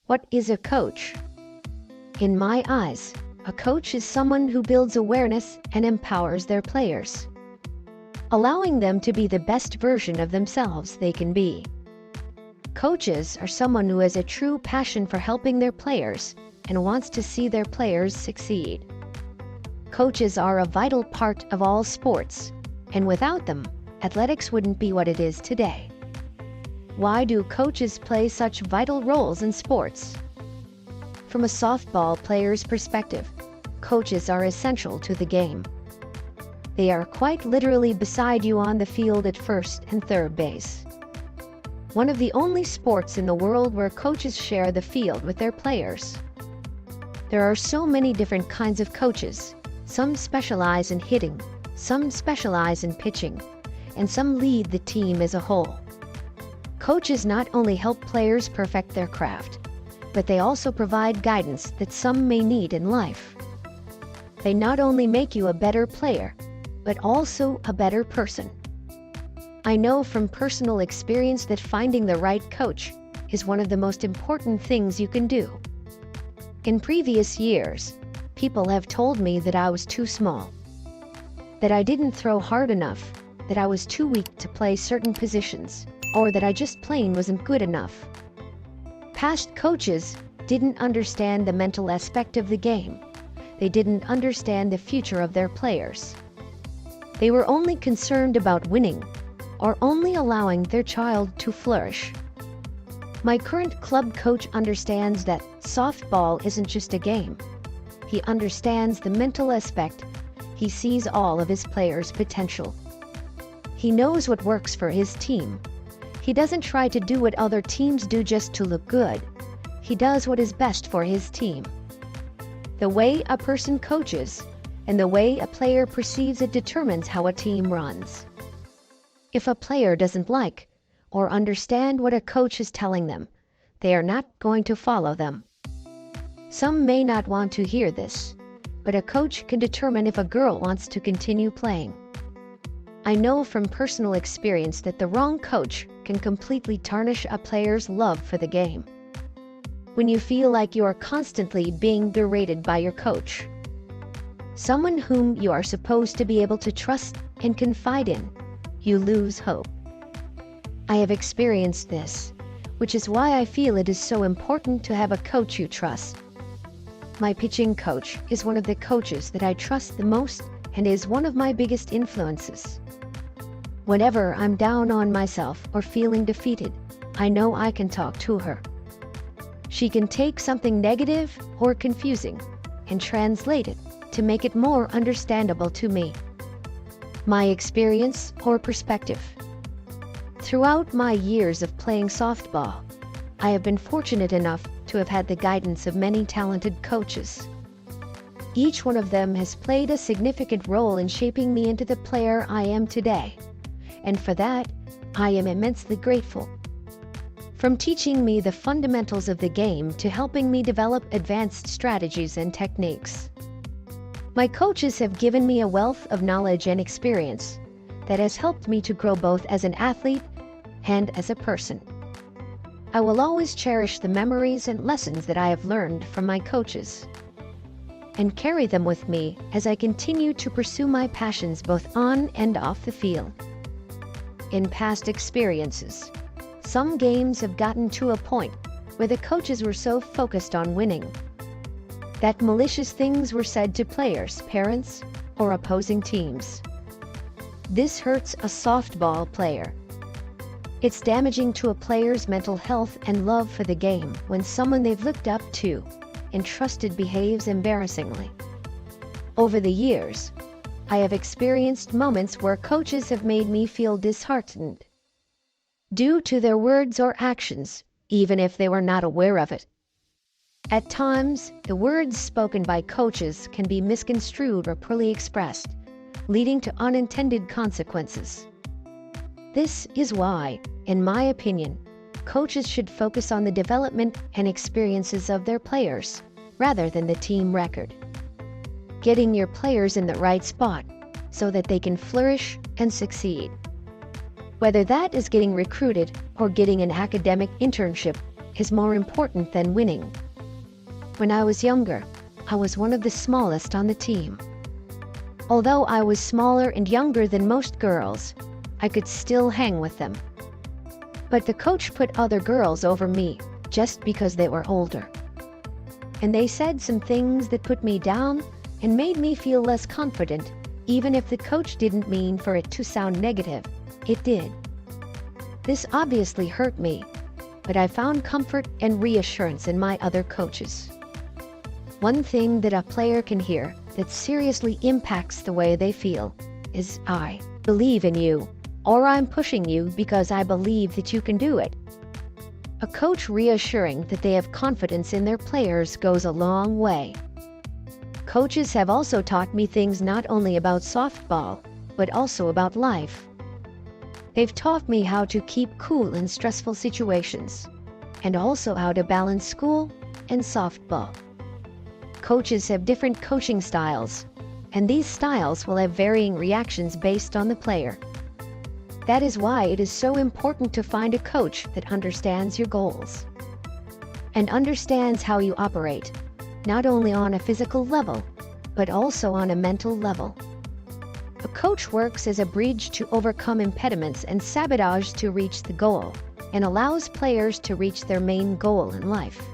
What is a coach? In my eyes, a coach is someone who builds awareness and empowers their players, allowing them to be the best version of themselves they can be. Coaches are someone who has a true passion for helping their players and wants to see their players succeed. Coaches are a vital part of all sports, and without them, athletics wouldn't be what it is today. Why do coaches play such vital roles in sports? From a softball player's perspective, coaches are essential to the game. They are quite literally beside you on the field at first and third base. One of the only sports in the world where coaches share the field with their players. There are so many different kinds of coaches. Some specialize in hitting, some specialize in pitching, and some lead the team as a whole. Coaches not only help players perfect their craft, but they also provide guidance that some may need in life. They not only make you a better player, but also a better person. I know from personal experience that finding the right coach is one of the most important things you can do. In previous years, people have told me that I was too small, that I didn't throw hard enough, that I was too weak to play certain positions, or that I just plain wasn't good enough. Past coaches didn't understand the mental aspect of the game. They didn't understand the future of their players. They were only concerned about winning, or only allowing their child to flourish. My current club coach understands that softball isn't just a game. He understands the mental aspect. He sees all of his players' potential. He knows what works for his team. He doesn't try to do what other teams do just to look good. He does what is best for his team. The way a person coaches and the way a player perceives it determines how a team runs. If a player doesn't like or understand what a coach is telling them, they are not going to follow them. Some may not want to hear this, but a coach can determine if a girl wants to continue playing. I know from personal experience that the wrong coach can completely tarnish a player's love for the game. When you feel like you are constantly being berated by your coach, someone whom you are supposed to be able to trust and confide in, you lose hope. I have experienced this, which is why I feel it is so important to have a coach you trust. My pitching coach is one of the coaches that I trust the most and is one of my biggest influences. Whenever I'm down on myself or feeling defeated, I know I can talk to her. She can take something negative or confusing and translate it to make it more understandable to me. My experience or perspective. Throughout my years of playing softball, I have been fortunate enough to have had the guidance of many talented coaches. Each one of them has played a significant role in shaping me into the player I am today, and for that, I am immensely grateful. From teaching me the fundamentals of the game to helping me develop advanced strategies and techniques. My coaches have given me a wealth of knowledge and experience that has helped me to grow both as an athlete and as a person. I will always cherish the memories and lessons that I have learned from my coaches and carry them with me as I continue to pursue my passions both on and off the field. In past experiences, some games have gotten to a point where the coaches were so focused on winning that malicious things were said to players, parents, or opposing teams. This hurts a softball player. It's damaging to a player's mental health and love for the game when someone they've looked up to and trusted behaves embarrassingly. Over the years, I have experienced moments where coaches have made me feel disheartened due to their words or actions, even if they were not aware of it. At times, the words spoken by coaches can be misconstrued or poorly expressed, leading to unintended consequences. This is why, in my opinion, coaches should focus on the development and experiences of their players, rather than the team record. Getting your players in the right spot, so that they can flourish and succeed. Whether that is getting recruited or getting an academic internship is more important than winning. When I was younger, I was one of the smallest on the team. Although I was smaller and younger than most girls, I could still hang with them. But the coach put other girls over me just because they were older. And they said some things that put me down and made me feel less confident, even if the coach didn't mean for it to sound negative. It did. This obviously hurt me, but I found comfort and reassurance in my other coaches. One thing that a player can hear that seriously impacts the way they feel is, "I believe in you," or "I'm pushing you because I believe that you can do it." A coach reassuring that they have confidence in their players goes a long way. Coaches have also taught me things not only about softball, but also about life. They've taught me how to keep cool in stressful situations, and also how to balance school and softball. Coaches have different coaching styles, and these styles will have varying reactions based on the player. That is why it is so important to find a coach that understands your goals and understands how you operate, not only on a physical level, but also on a mental level. A coach works as a bridge to overcome impediments and sabotage to reach the goal, and allows players to reach their main goal in life.